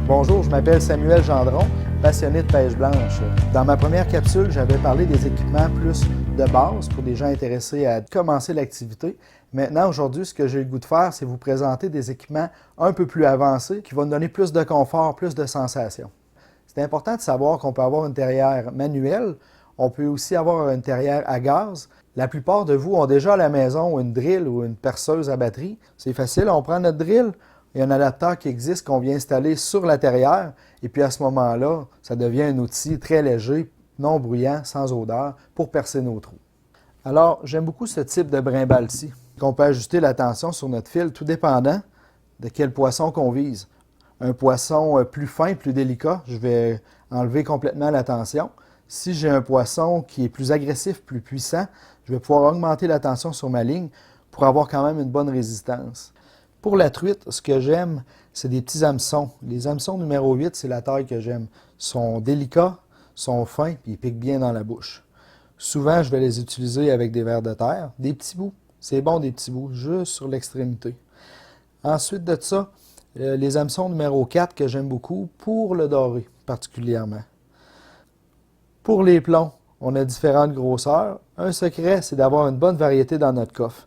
Bonjour, je m'appelle Samuel Gendron, passionné de pêche blanche. Dans ma première capsule, j'avais parlé des équipements plus de base pour des gens intéressés à commencer l'activité. Maintenant, aujourd'hui, ce que j'ai le goût de faire, c'est vous présenter des équipements un peu plus avancés qui vont nous donner plus de confort, plus de sensations. C'est important de savoir qu'on peut avoir une terrière manuelle, on peut aussi avoir une terrière à gaz. La plupart de vous ont déjà à la maison une drill ou une perceuse à batterie. C'est facile, on prend notre drill. Il y a un adaptateur qui existe qu'on vient installer sur la terrière et puis à ce moment-là, ça devient un outil très léger, non bruyant, sans odeur pour percer nos trous. Alors, j'aime beaucoup ce type de brimballe-ci, qu'on peut ajuster la tension sur notre fil tout dépendant de quel poisson qu'on vise. Un poisson plus fin, plus délicat, je vais enlever complètement la tension. Si j'ai un poisson qui est plus agressif, plus puissant, je vais pouvoir augmenter la tension sur ma ligne pour avoir quand même une bonne résistance. Pour la truite, ce que j'aime, c'est des petits hameçons. Les hameçons numéro 8, c'est la taille que j'aime. Ils sont délicats, sont fins, puis ils piquent bien dans la bouche. Souvent, je vais les utiliser avec des vers de terre, des petits bouts. C'est bon des petits bouts, juste sur l'extrémité. Ensuite de ça, les hameçons numéro 4 que j'aime beaucoup pour le doré particulièrement. Pour les plombs, on a différentes grosseurs. Un secret, c'est d'avoir une bonne variété dans notre coffre.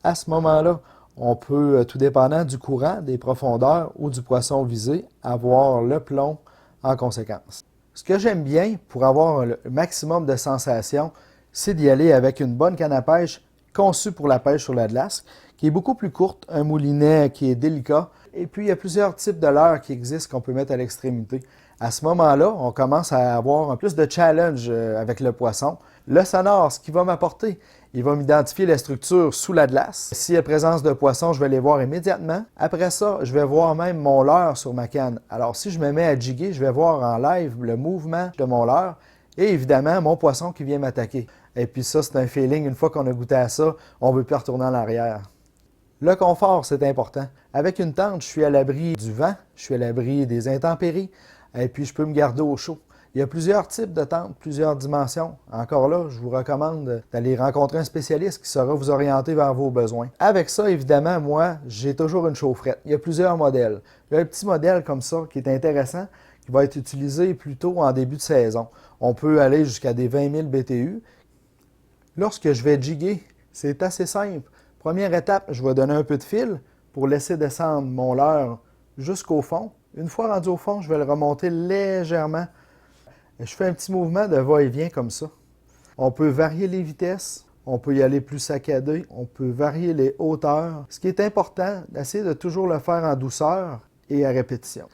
À ce moment-là, on peut, tout dépendant du courant, des profondeurs ou du poisson visé, avoir le plomb en conséquence. Ce que j'aime bien pour avoir le maximum de sensations, c'est d'y aller avec une bonne canne à pêche conçue pour la pêche sur la glace, qui est beaucoup plus courte, un moulinet qui est délicat. Et puis, il y a plusieurs types de leurres qui existent qu'on peut mettre à l'extrémité. À ce moment-là, on commence à avoir un plus de challenge avec le poisson. Le sonore, ce qu'il va m'apporter, il va m'identifier la structure sous la glace. S'il y a présence de poisson, je vais les voir immédiatement. Après ça, je vais voir même mon leurre sur ma canne. Alors, si je me mets à jiguer, je vais voir en live le mouvement de mon leurre et évidemment mon poisson qui vient m'attaquer. Et puis ça, c'est un feeling, une fois qu'on a goûté à ça, on ne veut plus retourner en arrière. Le confort, c'est important. Avec une tente, je suis à l'abri du vent, je suis à l'abri des intempéries et puis je peux me garder au chaud. Il y a plusieurs types de tentes, plusieurs dimensions. Encore là, je vous recommande d'aller rencontrer un spécialiste qui saura vous orienter vers vos besoins. Avec ça, évidemment, moi, j'ai toujours une chaufferette. Il y a plusieurs modèles. Il y a un petit modèle comme ça qui est intéressant, qui va être utilisé plutôt en début de saison. On peut aller jusqu'à des 20 000 BTU. Lorsque je vais jiguer, c'est assez simple. Première étape, je vais donner un peu de fil pour laisser descendre mon leurre jusqu'au fond. Une fois rendu au fond, je vais le remonter légèrement. Je fais un petit mouvement de va-et-vient comme ça. On peut varier les vitesses, on peut y aller plus saccadé, on peut varier les hauteurs. Ce qui est important, d'essayer de toujours le faire en douceur et à répétition.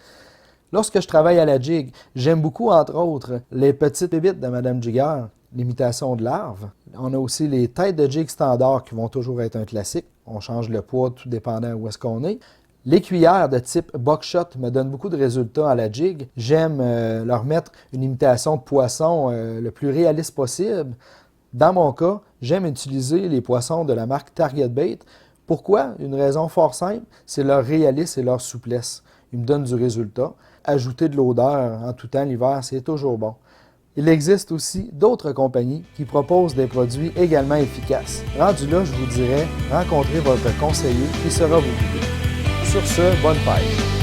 Lorsque je travaille à la jig, j'aime beaucoup, entre autres, les petites bébites de Mme Jigger, l'imitation de larves. On a aussi les têtes de jig standard qui vont toujours être un classique. On change le poids tout dépendant où est-ce qu'on est. Les cuillères de type buckshot me donnent beaucoup de résultats à la jig. J'aime leur mettre une imitation de poisson le plus réaliste possible. Dans mon cas, j'aime utiliser les poissons de la marque Target Bait. Pourquoi? Une raison fort simple, c'est leur réalisme et leur souplesse. Ils me donnent du résultat. Ajouter de l'odeur en tout temps l'hiver, c'est toujours bon. Il existe aussi d'autres compagnies qui proposent des produits également efficaces. Rendu là, je vous dirais, rencontrez votre conseiller qui saura vous guider. Sur ce, bonne pêche!